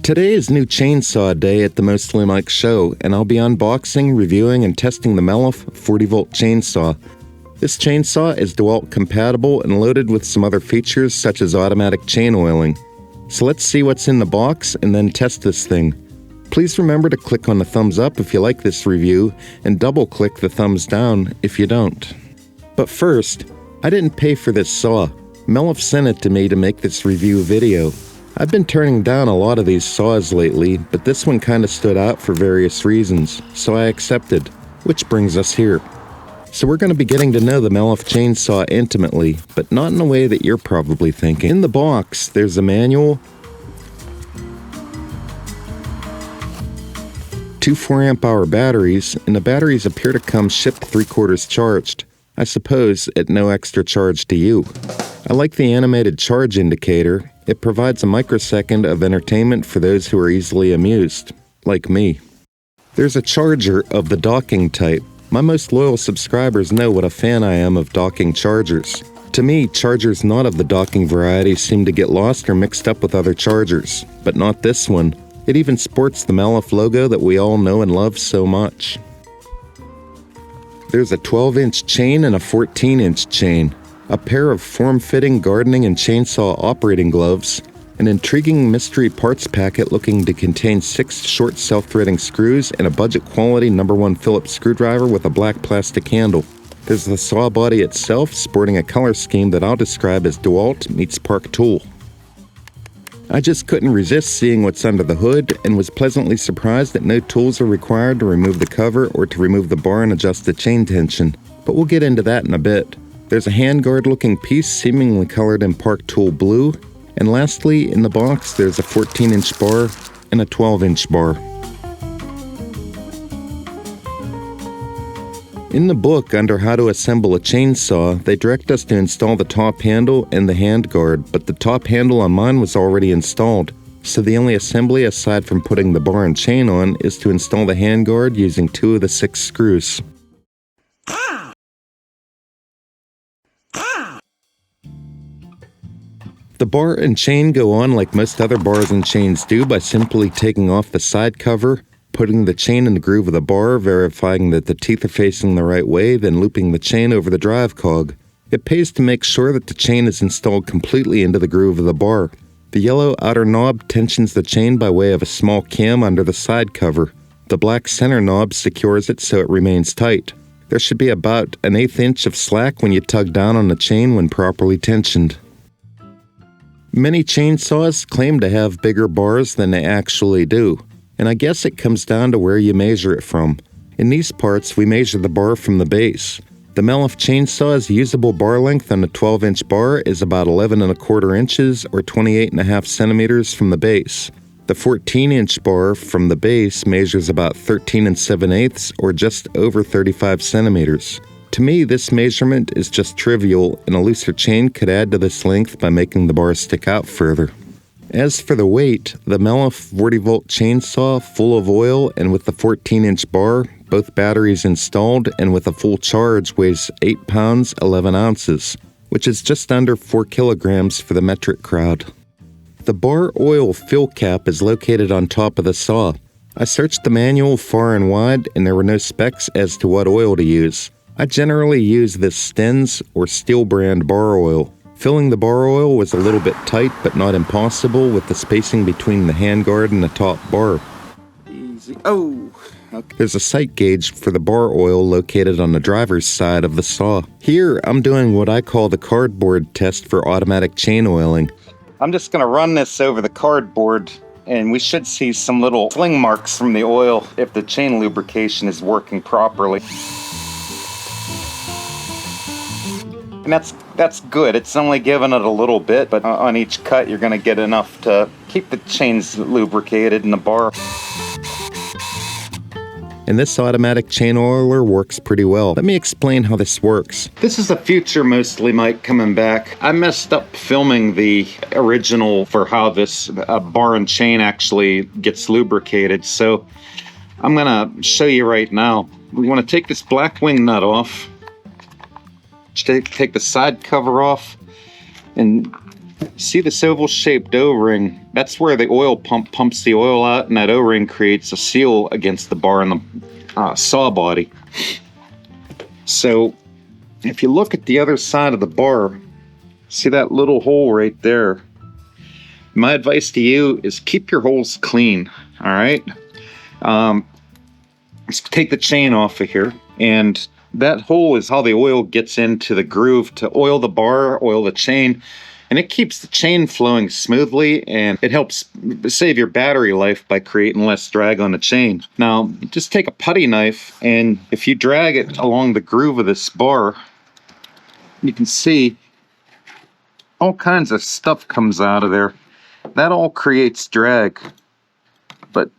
Today is new chainsaw day at the Mostly Mike show, and I'll be unboxing, reviewing, and testing the Mellif 40-volt chainsaw. This chainsaw is DeWalt compatible and loaded with some other features such as automatic chain oiling. So let's see what's in the box and then test this thing. Please remember to click on the thumbs up if you like this review, and double click the thumbs down if you don't. But first, I didn't pay for this saw. Mellif sent it to me to make this review video. I've been turning down a lot of these saws lately, but this one kinda stood out for various reasons, so I accepted. Which brings us here. So we're going to be getting to know the Mellif Chainsaw intimately, but not in a way that you're probably thinking. In the box, there's a manual, 2 4-amp-hour batteries, and the batteries appear to come shipped 3/4 charged. I suppose at no extra charge to you. I like the animated charge indicator. It provides a microsecond of entertainment for those who are easily amused, like me. There's a charger of the docking type. My most loyal subscribers know what a fan I am of docking chargers. To me, chargers not of the docking variety seem to get lost or mixed up with other chargers, but not this one. It even sports the Mellif logo that we all know and love so much. There's a 12-inch chain and a 14-inch chain, a pair of form-fitting gardening and chainsaw operating gloves, an intriguing mystery parts packet looking to contain 6 short self-threading screws, and a budget-quality No. 1 Phillips screwdriver with a black plastic handle. There's the saw body itself, sporting a color scheme that I'll describe as DeWalt meets Park Tool. I just couldn't resist seeing what's under the hood, and was pleasantly surprised that no tools are required to remove the cover or to remove the bar and adjust the chain tension, but we'll get into that in a bit. There's a handguard looking piece seemingly colored in Park Tool blue, and lastly, in the box there's a 14-inch bar and a 12-inch bar. In the book under How to Assemble a Chainsaw, they direct us to install the top handle and the handguard, but the top handle on mine was already installed, so the only assembly aside from putting the bar and chain on is to install the handguard using 2 of the 6 screws. The bar and chain go on like most other bars and chains do by simply taking off the side cover, putting the chain in the groove of the bar, verifying that the teeth are facing the right way, then looping the chain over the drive cog. It pays to make sure that the chain is installed completely into the groove of the bar. The yellow outer knob tensions the chain by way of a small cam under the side cover. The black center knob secures it so it remains tight. There should be about an 1/8 inch of slack when you tug down on the chain when properly tensioned. Many chainsaws claim to have bigger bars than they actually do, and I guess it comes down to where you measure it from. In these parts, we measure the bar from the base. The Mellif Chainsaw's usable bar length on a 12-inch bar is about 11 1/4 inches or 28.5 centimeters from the base. The 14-inch bar from the base measures about 13 7/8 or just over 35 centimeters. To me, this measurement is just trivial, and a looser chain could add to this length by making the bar stick out further. As for the weight, the Mellif 40-volt chainsaw, full of oil and with the 14-inch bar, both batteries installed, and with a full charge, weighs 8 pounds 11 ounces, which is just under 4 kilograms for the metric crowd. The bar oil fill cap is located on top of the saw. I searched the manual far and wide, and there were no specs as to what oil to use. I generally use this Sten's or Steel brand bar oil. Filling the bar oil was a little bit tight, but not impossible with the spacing between the handguard and the top bar. Easy. Oh! Okay. There's a sight gauge for the bar oil located on the driver's side of the saw. Here, I'm doing what I call the cardboard test for automatic chain oiling. I'm just going to run this over the cardboard, and we should see some little sling marks from the oil if the chain lubrication is working properly. And that's good. It's only giving it a little bit, but on each cut you're going to get enough to keep the chains lubricated in the bar. And this automatic chain oiler works pretty well. Let me explain how this works. This is a future Mostly Mike coming back. I messed up filming the original for how this bar and chain actually gets lubricated, so I'm going to show you right now. We want to take this black wing nut off. Take the side cover off and See this oval-shaped O-ring? That's where the oil pump pumps the oil out, and that O-ring creates a seal against the bar and the saw body. So if you look at the other side of the bar, see that little hole right there? My advice to you is keep your holes clean, all right? Let's take the chain off of here, and that hole is how the oil gets into the groove to oil the bar, oil the chain, and it keeps the chain flowing smoothly, and it helps save your battery life by creating less drag on the chain. Now, just take a putty knife, and if you drag it along the groove of this bar, you can see all kinds of stuff comes out of there. That all creates drag, but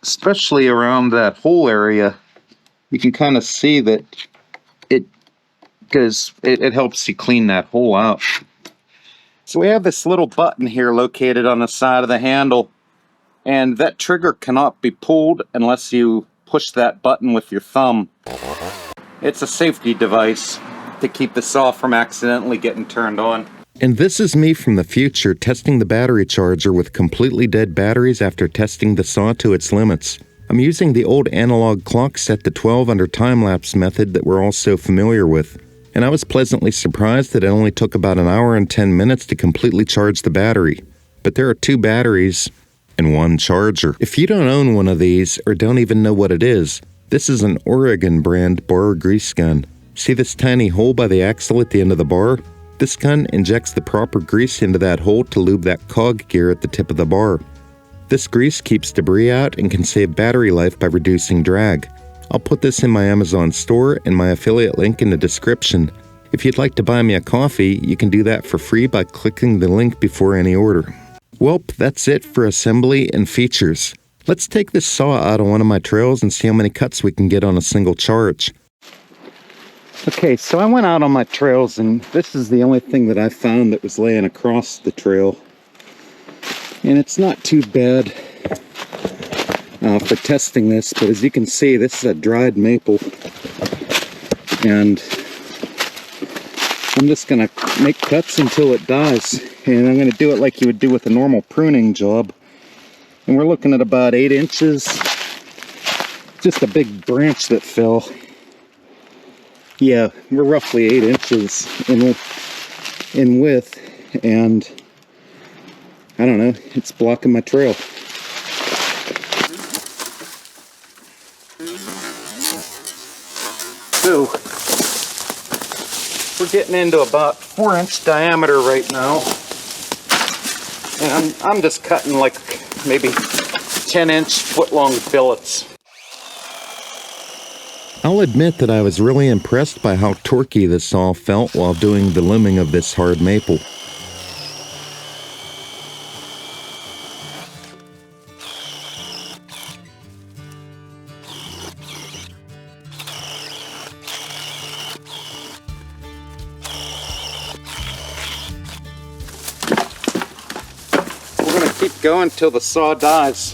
especially around that hole area, you can kind of see that it helps you clean that hole out. So we have this little button here located on the side of the handle, and that trigger cannot be pulled unless you push that button with your thumb. It's a safety device to keep the saw from accidentally getting turned on. And this is me from the future testing the battery charger with completely dead batteries after testing the saw to its limits. I'm using the old analog clock set to 12 under time-lapse method that we're all so familiar with. And I was pleasantly surprised that it only took about an hour and 10 minutes to completely charge the battery. But there are 2 batteries and 1 charger. If you don't own one of these or don't even know what it is, this is an Oregon brand bar grease gun. See this tiny hole by the axle at the end of the bar? This gun injects the proper grease into that hole to lube that cog gear at the tip of the bar. This grease keeps debris out and can save battery life by reducing drag. I'll put this in my Amazon store and my affiliate link in the description. If you'd like to buy me a coffee, you can do that for free by clicking the link before any order. Well, that's it for assembly and features. Let's take this saw out on one of my trails and see how many cuts we can get on a single charge. Okay, so I went out on my trails, and this is the only thing that I found that was laying across the trail. And it's not too bad for testing this, but as you can see, this is a dried maple. And I'm just going to make cuts until it dies. And I'm going to do it like you would do with a normal pruning job. And we're looking at about 8 inches. Just a big branch that fell. Yeah, we're roughly 8 inches in width, and I don't know, it's blocking my trail. So, we're getting into about 4-inch diameter right now, and I'm just cutting like maybe 10-inch foot-long billets. I'll admit that I was really impressed by how torquey this saw felt while doing the limbing of this hard maple. We're going to keep going till the saw dies.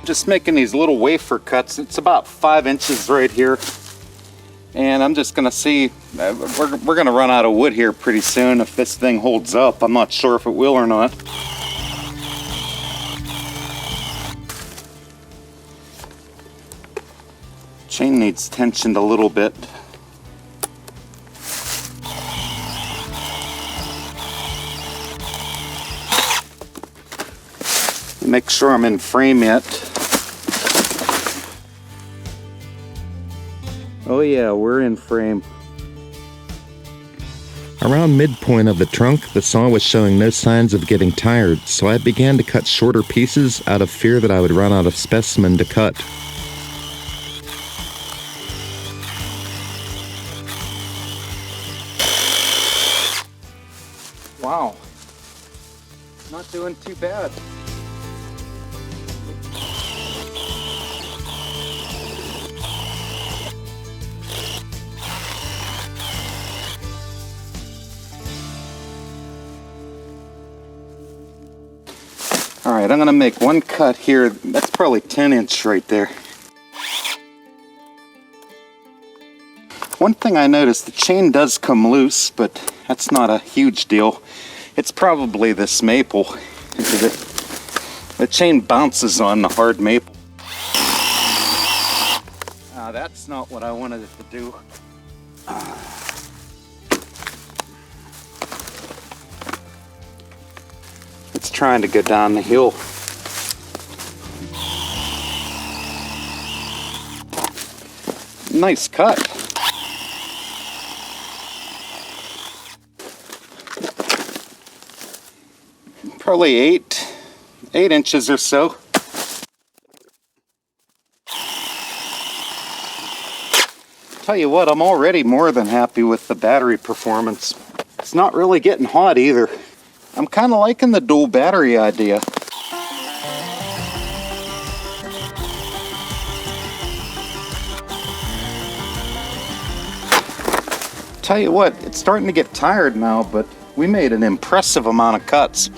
Just making these little wafer cuts. It's about 5 inches right here, and I'm just gonna see, we're gonna run out of wood here pretty soon if this thing holds up. I'm not sure if it will or not. Chain needs tensioned a little bit. Make sure I'm in frame yet. Oh yeah, we're in frame. Around midpoint of the trunk, the saw was showing no signs of getting tired, so I began to cut shorter pieces out of fear that I would run out of specimen to cut. Wow, not doing too bad. Alright, I'm going to make one cut here. That's probably 10 inch right there. One thing I noticed, the chain does come loose, but that's not a huge deal. It's probably this maple. The chain bounces on the hard maple. That's not what I wanted it to do. It's trying to go down the hill. Nice cut. Probably 8 inches or so. Tell you what, I'm already more than happy with the battery performance. It's not really getting hot either. I'm kind of liking the dual battery idea. Tell you what, it's starting to get tired now, but we made an impressive amount of cuts.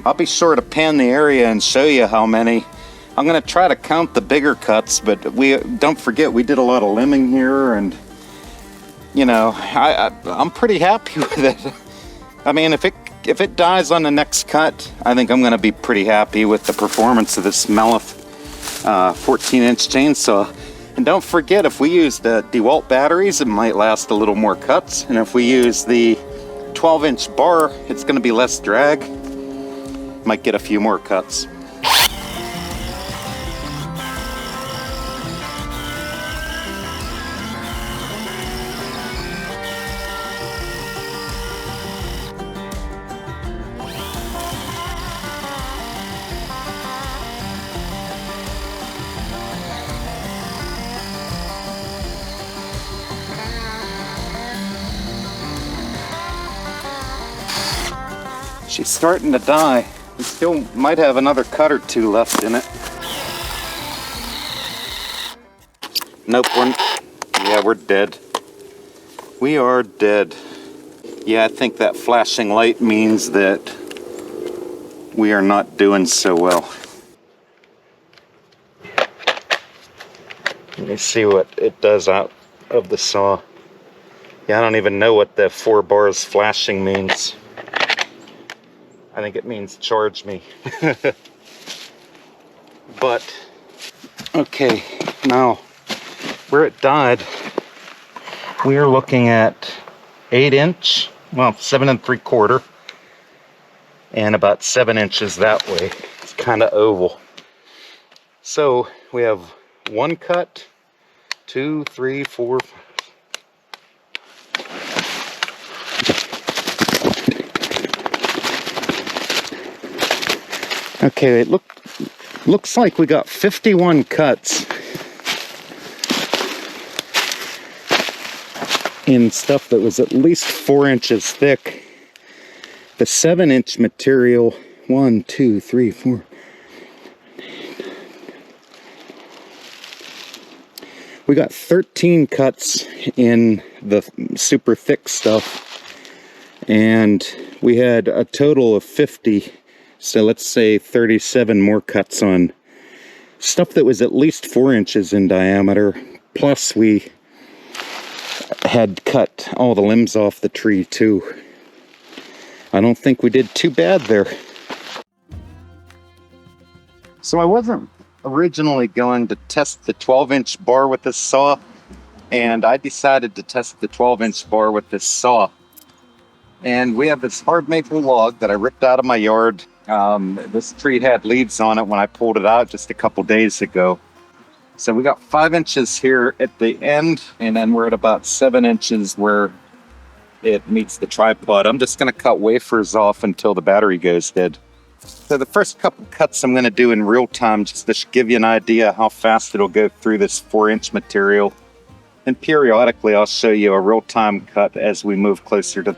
I'll be sure to pan the area and show you how many. I'm going to try to count the bigger cuts, but don't forget we did a lot of limbing here, and you know, I'm pretty happy with it. I mean, if it dies on the next cut, I think I'm going to be pretty happy with the performance of this Mellif 14-inch chainsaw. And don't forget, if we use the DeWalt batteries, it might last a little more cuts, and if we use the 12-inch bar, it's going to be less drag. Might get a few more cuts. She's starting to die. We still might have another cut or two left in it. Nope, we're dead. We are dead. Yeah, I think that flashing light means that we are not doing so well. Let me see what it does out of the saw. Yeah, I don't even know what the 4 bars flashing means. I think it means charge me. But, okay, now, where it died, we are looking at 8-inch, well, 7 3/4, and about 7 inches that way. It's kind of oval. So, we have 1 cut, 2, 3, 4, 5. Okay, it looks like we got 51 cuts in stuff that was at least 4 inches thick. The 7-inch material, 1, 2, 3, 4. We got 13 cuts in the super thick stuff, and we had a total of 50. So let's say 37 more cuts on stuff that was at least 4 inches in diameter. Plus we had cut all the limbs off the tree too. I don't think we did too bad there. So I wasn't originally going to test the 12-inch bar with this saw, and I decided to test the 12-inch bar with this saw. And we have this hard maple log that I ripped out of my yard. This tree had leaves on it when I pulled it out just a couple days ago. So we got 5 inches here at the end, and then we're at about 7 inches where it meets the tripod. I'm just going to cut wafers off until the battery goes dead. So the first couple cuts I'm going to do in real time, just to give you an idea how fast it'll go through this 4-inch material. And periodically I'll show you a real-time cut as we move closer to...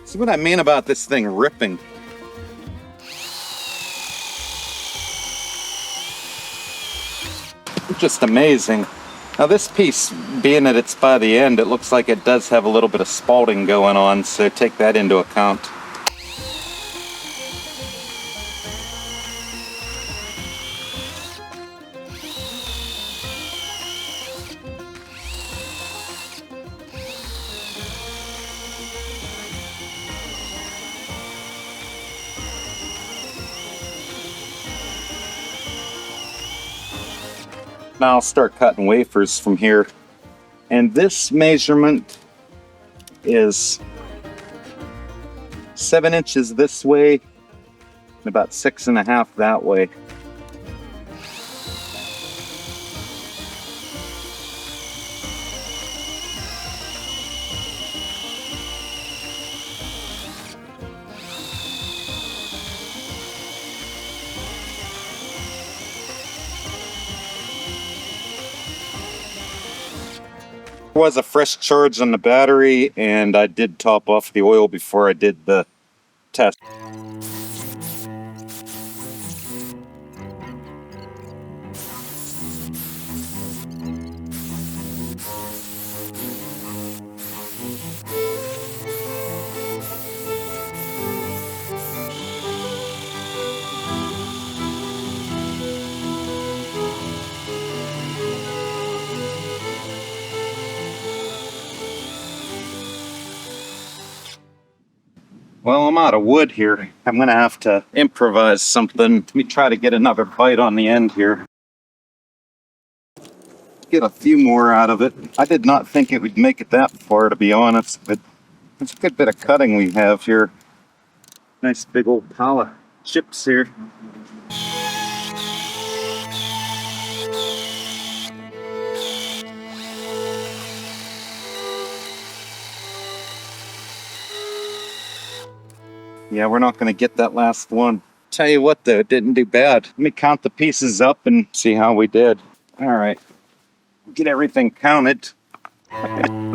See what I mean about this thing ripping? It's just amazing. Now this piece, being that it's by the end, it looks like it does have a little bit of spalting going on, so take that into account. Now I'll start cutting wafers from here. And this measurement is 7 inches this way and about 6.5 that way. There was a fresh charge on the battery, and I did top off the oil before I did the test. Well, I'm out of wood here. I'm gonna have to improvise something. Let me try to get another bite on the end here. Get a few more out of it. I did not think it would make it that far, to be honest, but it's a good bit of cutting we have here. Nice big old pile of chips here. Yeah, we're not going to get that last one. Tell you what, though, it didn't do bad. Let me count the pieces up and see how we did. All right. Get everything counted. 10,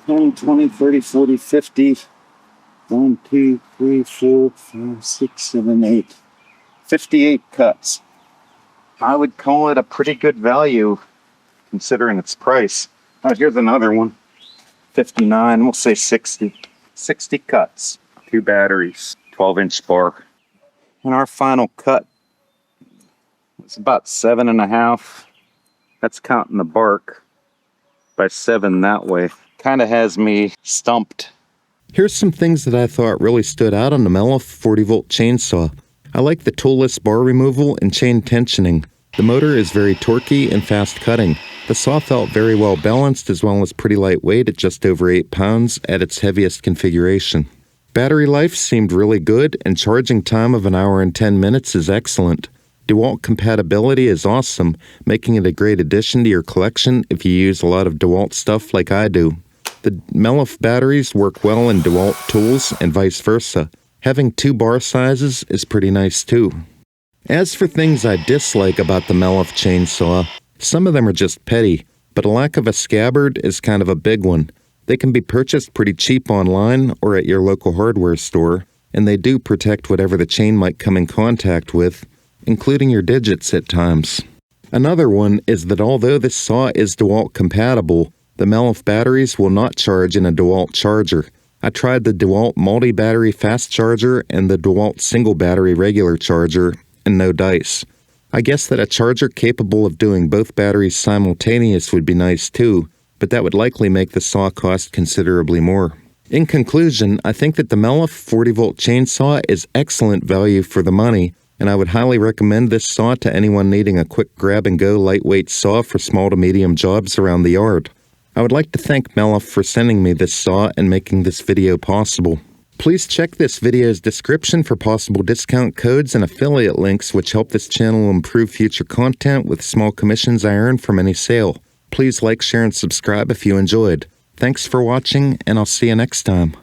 20, 30, 40, 50. 1, 2, 3, 4, 5, 6, 7, 8. 58 cuts. I would call it a pretty good value considering its price. Oh, here's another one. 59, we'll say 60. 60 cuts, 2 batteries, 12-inch bar. And our final cut was about 7.5. That's counting the bark by 7 that way. Kind of has me stumped. Here's some things that I thought really stood out on the Mellif 40-volt chainsaw. I like the toolless bar removal and chain tensioning. The motor is very torquey and fast cutting. The saw felt very well balanced as well as pretty lightweight at just over 8 pounds at its heaviest configuration. Battery life seemed really good, and charging time of 1 hour and 10 minutes is excellent. DeWalt compatibility is awesome, making it a great addition to your collection if you use a lot of DeWalt stuff like I do. The Mellif batteries work well in DeWalt tools and vice versa. Having 2 bar sizes is pretty nice too. As for things I dislike about the Mellif chainsaw, some of them are just petty, but a lack of a scabbard is kind of a big one. They can be purchased pretty cheap online or at your local hardware store, and they do protect whatever the chain might come in contact with, including your digits at times. Another one is that although this saw is DeWalt compatible, the Mellif batteries will not charge in a DeWalt charger. I tried the DeWalt multi-battery fast charger and the DeWalt single battery regular charger, and no dice. I guess that a charger capable of doing both batteries simultaneous would be nice too, but that would likely make the saw cost considerably more. In conclusion, I think that the Mellif 40-volt chainsaw is excellent value for the money, and I would highly recommend this saw to anyone needing a quick grab-and-go lightweight saw for small to medium jobs around the yard. I would like to thank Mellif for sending me this saw and making this video possible. Please check this video's description for possible discount codes and affiliate links which help this channel improve future content with small commissions I earn from any sale. Please like, share, and subscribe if you enjoyed. Thanks for watching, and I'll see you next time.